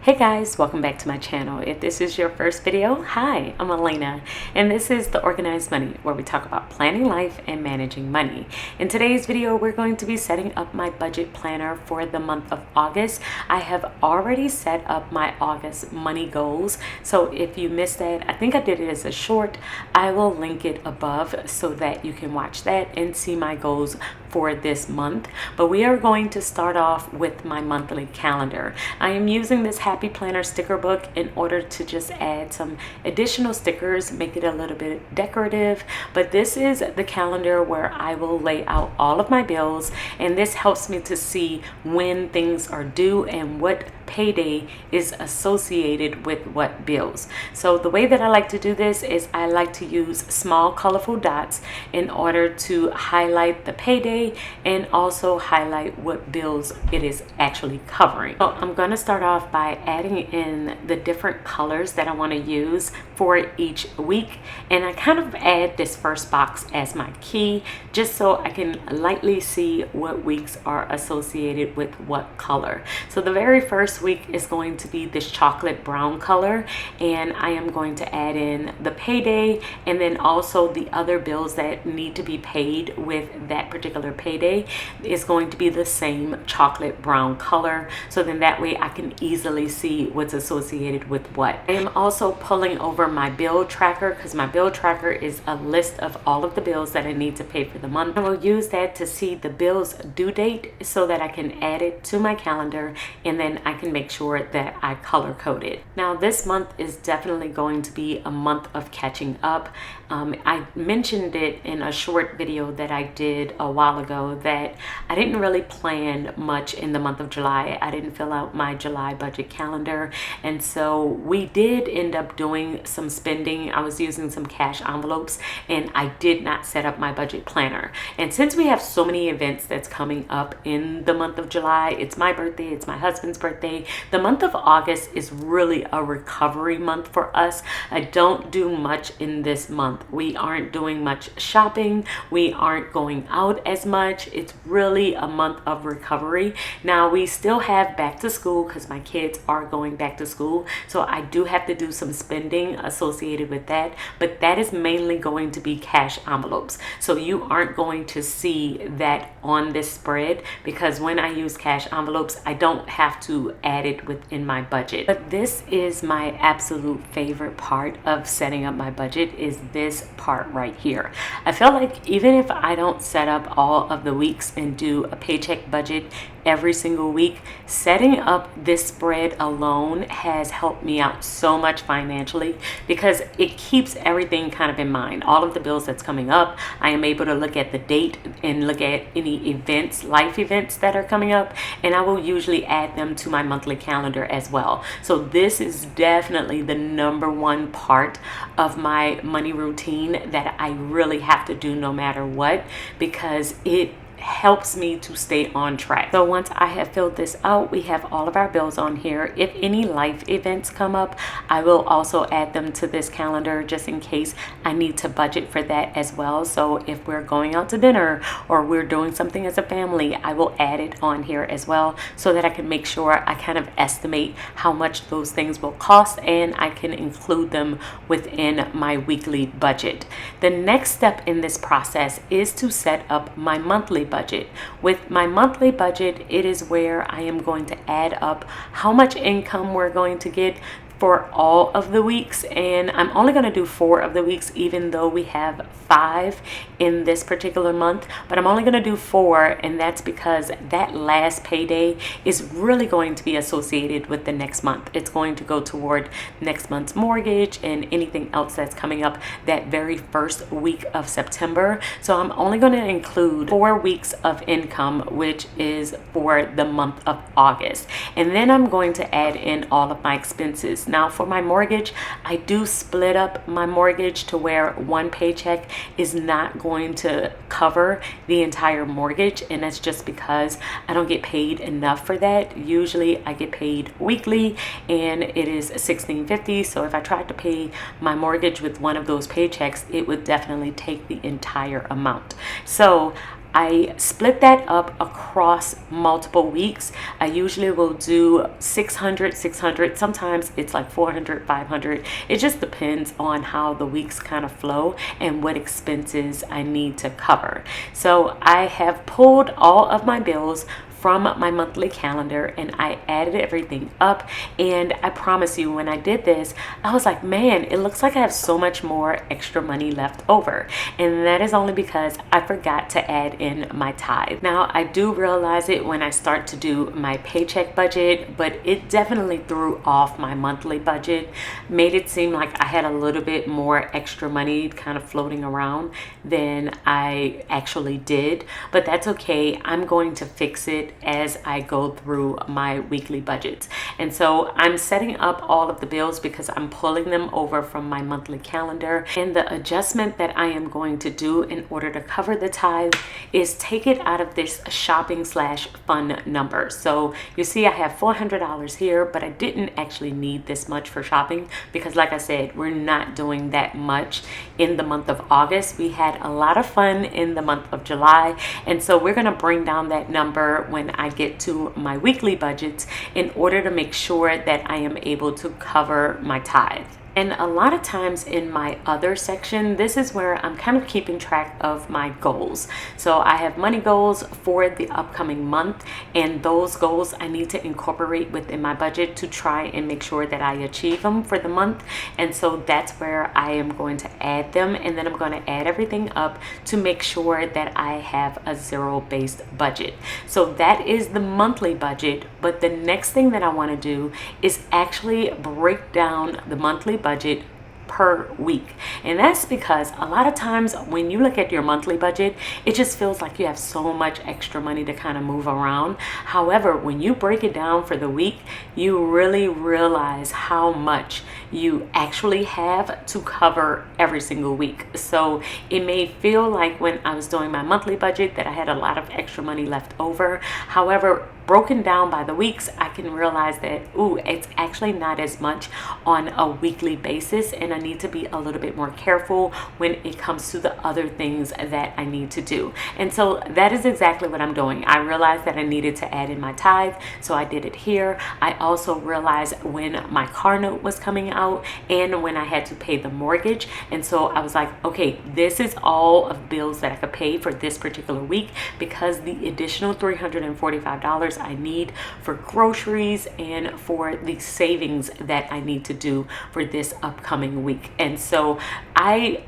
Hey guys, welcome back to my channel. If this is your first video, hi, I'm Alaina, and this is The Organized Money, where we talk about planning life and managing money. In today's video, we're going to be setting up my budget planner for the month of August. I have already set up my August money goals, so if you missed that, I think I did it as a short. I will link it above so that you can watch that and see my goals for this month. But we are going to start off with my monthly calendar. I am using this Happy Planner sticker book in order to just add some additional stickers, make it a little bit decorative. But this is the calendar where I will lay out all of my bills, and this helps me to see when things are due and what payday is associated with what bills. So the way that I like to do this is I like to use small colorful dots in order to highlight the payday and also highlight what bills it is actually covering. So I'm going to start off by adding in the different colors that I want to use for each week, and I kind of add this first box as my key just so I can lightly see what weeks are associated with what color. So the very first week is going to be this chocolate brown color, and I am going to add in the payday and then also the other bills that need to be paid with that particular payday is going to be the same chocolate brown color, so then that way I can easily see what's associated with what. I am also pulling over my bill tracker because my bill tracker is a list of all of the bills that I need to pay for the month. I will use that to see the bill's due date so that I can add it to my calendar, and then I can make sure that I color code it. Now this month is definitely going to be a month of catching up. I mentioned it in a short video that I did a while ago that I didn't really plan much in the month of July. I didn't fill out my July budget calendar, and so we did end up doing some spending. I was using some cash envelopes, and I did not set up my budget planner. And since we have so many events that's coming up in the month of July, it's my birthday, it's my husband's birthday, the month of August is really a recovery month for us. I don't do much in this month. We aren't doing much shopping. We aren't going out as much. It's really a month of recovery. Now we still have back to school because my kids are going back to school. So I do have to do some spending associated with that, but that is mainly going to be cash envelopes. So you aren't going to see that on this spread because when I use cash envelopes, I don't have to add it within my budget. But this is my absolute favorite part of setting up my budget, is this part right here. I feel like even if I don't set up all of the weeks and do a paycheck budget every single week, setting up this spread alone has helped me out so much financially because it keeps everything kind of in mind. All of the bills that's coming up, I am able to look at the date and look at any events, life events that are coming up, and I will usually add them to my monthly calendar as well. So this is definitely the number one part of my money routine that I really have to do no matter what, because it helps me to stay on track. So once I have filled this out, we have all of our bills on here. If any life events come up, I will also add them to this calendar just in case I need to budget for that as well. So if we're going out to dinner or we're doing something as a family, I will add it on here as well so that I can make sure I kind of estimate how much those things will cost and I can include them within my weekly budget. The next step in this process is to set up my monthly budget. With my monthly budget, it is where I am going to add up how much income we're going to get for all of the weeks, and I'm only going to do 4 of the weeks even though we have 5 in this particular month, but I'm only going to do 4, and that's because that last payday is really going to be associated with the next month. It's going to go toward next month's mortgage and anything else that's coming up that very first week of September. So I'm only going to include 4 weeks of income, which is for the month of August, and then I'm going to add in all of my expenses. Now for my mortgage, I do split up my mortgage to where one paycheck is not going to cover the entire mortgage, and that's just because I don't get paid enough for that. Usually I get paid weekly and it is $16.50, so if I tried to pay my mortgage with one of those paychecks, it would definitely take the entire amount. So I split that up across multiple weeks. I usually will do 600, 600. Sometimes it's like 400, 500. It just depends on how the weeks kind of flow and what expenses I need to cover. So I have pulled all of my bills from my monthly calendar and I added everything up, and I promise you, when I did this, I was like, man, it looks like I have so much more extra money left over, and that is only because I forgot to add in my tithe. Now I do realize it when I start to do my paycheck budget, but it definitely threw off my monthly budget, made it seem like I had a little bit more extra money kind of floating around than I actually did, but that's okay. I'm going to fix it as I go through my weekly budgets. And so I'm setting up all of the bills because I'm pulling them over from my monthly calendar. And the adjustment that I am going to do in order to cover the tithe is take it out of this shopping slash fun number. So you see I have $400 here, but I didn't actually need this much for shopping because, like I said, we're not doing that much in the month of August. We had a lot of fun in the month of July, and so we're going to bring down that number when I get to my weekly budgets in order to make sure that I am able to cover my tithe. And a lot of times in my other section, this is where I'm kind of keeping track of my goals. So I have money goals for the upcoming month, and those goals I need to incorporate within my budget to try and make sure that I achieve them for the month. And so that's where I am going to add them, and then I'm going to add everything up to make sure that I have a zero-based budget. So that is the monthly budget, but the next thing that I want to do is actually break down the monthly budget per week. And that's because a lot of times when you look at your monthly budget, it just feels like you have so much extra money to kind of move around. However, when you break it down for the week, you really realize how much you actually have to cover every single week. So it may feel like when I was doing my monthly budget that I had a lot of extra money left over. However, broken down by the weeks, I can realize that, it's actually not as much on a weekly basis, and I need to be a little bit more careful when it comes to the other things that I need to do. And so that is exactly what I'm doing. I realized that I needed to add in my tithe, so I did it here. I also realized when my car note was coming out and when I had to pay the mortgage, and so I was like, okay, this is all of bills that I could pay for this particular week, because the additional $345 I need for groceries and for the savings that I need to do for this upcoming week. And so I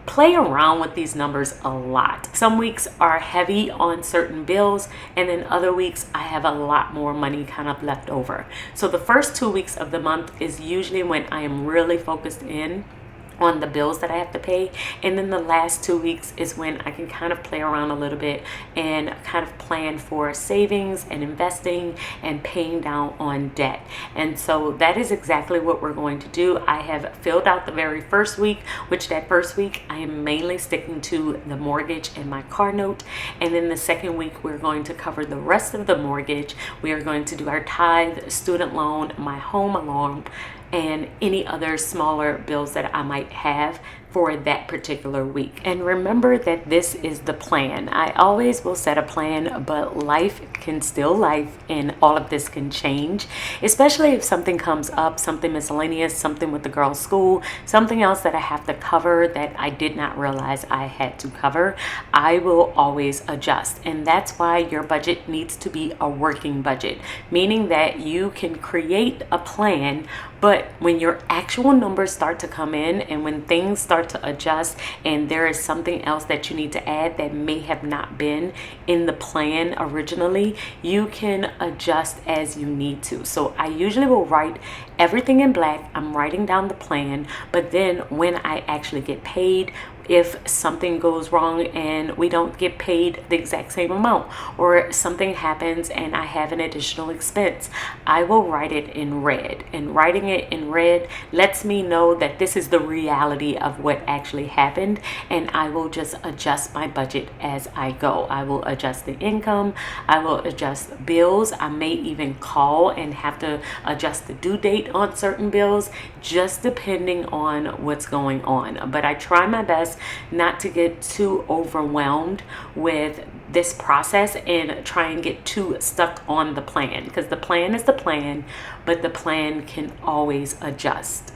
play around with these numbers a lot. Some weeks are heavy on certain bills, and then other weeks I have a lot more money kind of left over. So the first 2 weeks of the month is usually when I am really focused in on the bills that I have to pay, and then the last 2 weeks is when I can kind of play around a little bit and kind of plan for savings and investing and paying down on debt. And so that is exactly what we're going to do. I have filled out the very first week, which that first week I am mainly sticking to the mortgage and my car note, and then the second week we're going to cover the rest of the mortgage. We are going to do our tithe, student loan, my home loan, and any other smaller bills that I might have for that particular week. And remember that this is the plan. I always will set a plan, but life can still life, and all of this can change, especially if something comes up, something miscellaneous, something with the girls' school, something else that I have to cover that I did not realize I had to cover. I will always adjust, and that's why your budget needs to be a working budget, meaning that you can create a plan, but when your actual numbers start to come in and when things start to adjust and there is something else that you need to add that may have not been in the plan originally, you can adjust as you need to. So I usually will write everything in black. I'm writing down the plan, but then when I actually get paid, if something goes wrong and we don't get paid the exact same amount, or something happens and I have an additional expense, I will write it in red. And writing it in red lets me know that this is the reality of what actually happened, and I will just adjust my budget as I go. I will adjust the income, I will adjust bills. I may even call and have to adjust the due date on certain bills, just depending on what's going on. But I try my best not to get too overwhelmed with this process and try and get too stuck on the plan, because the plan is the plan, but the plan can always adjust.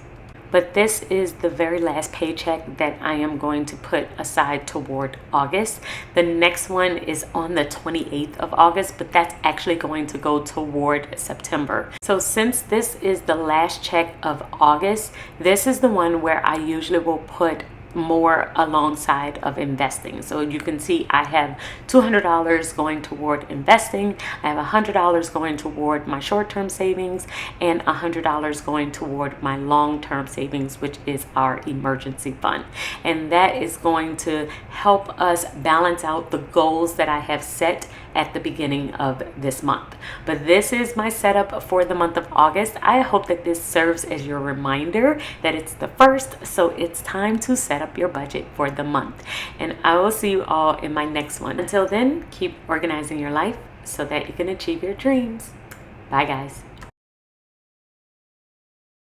But this is the very last paycheck that I am going to put aside toward August. The next one is on the 28th of August, but that's actually going to go toward September. So since this is the last check of August, this is the one where I usually will put more alongside of investing. So you can see I have $200 going toward investing, I have $100 going toward my short-term savings, and $100 going toward my long-term savings, which is our emergency fund. And that is going to help us balance out the goals that I have set at the beginning of this month. But this is my setup for the month of August. I hope that this serves as your reminder that it's the first, so it's time to set up your budget for the month. And I will see you all in my next one. Until then, keep organizing your life so that you can achieve your dreams. Bye, guys.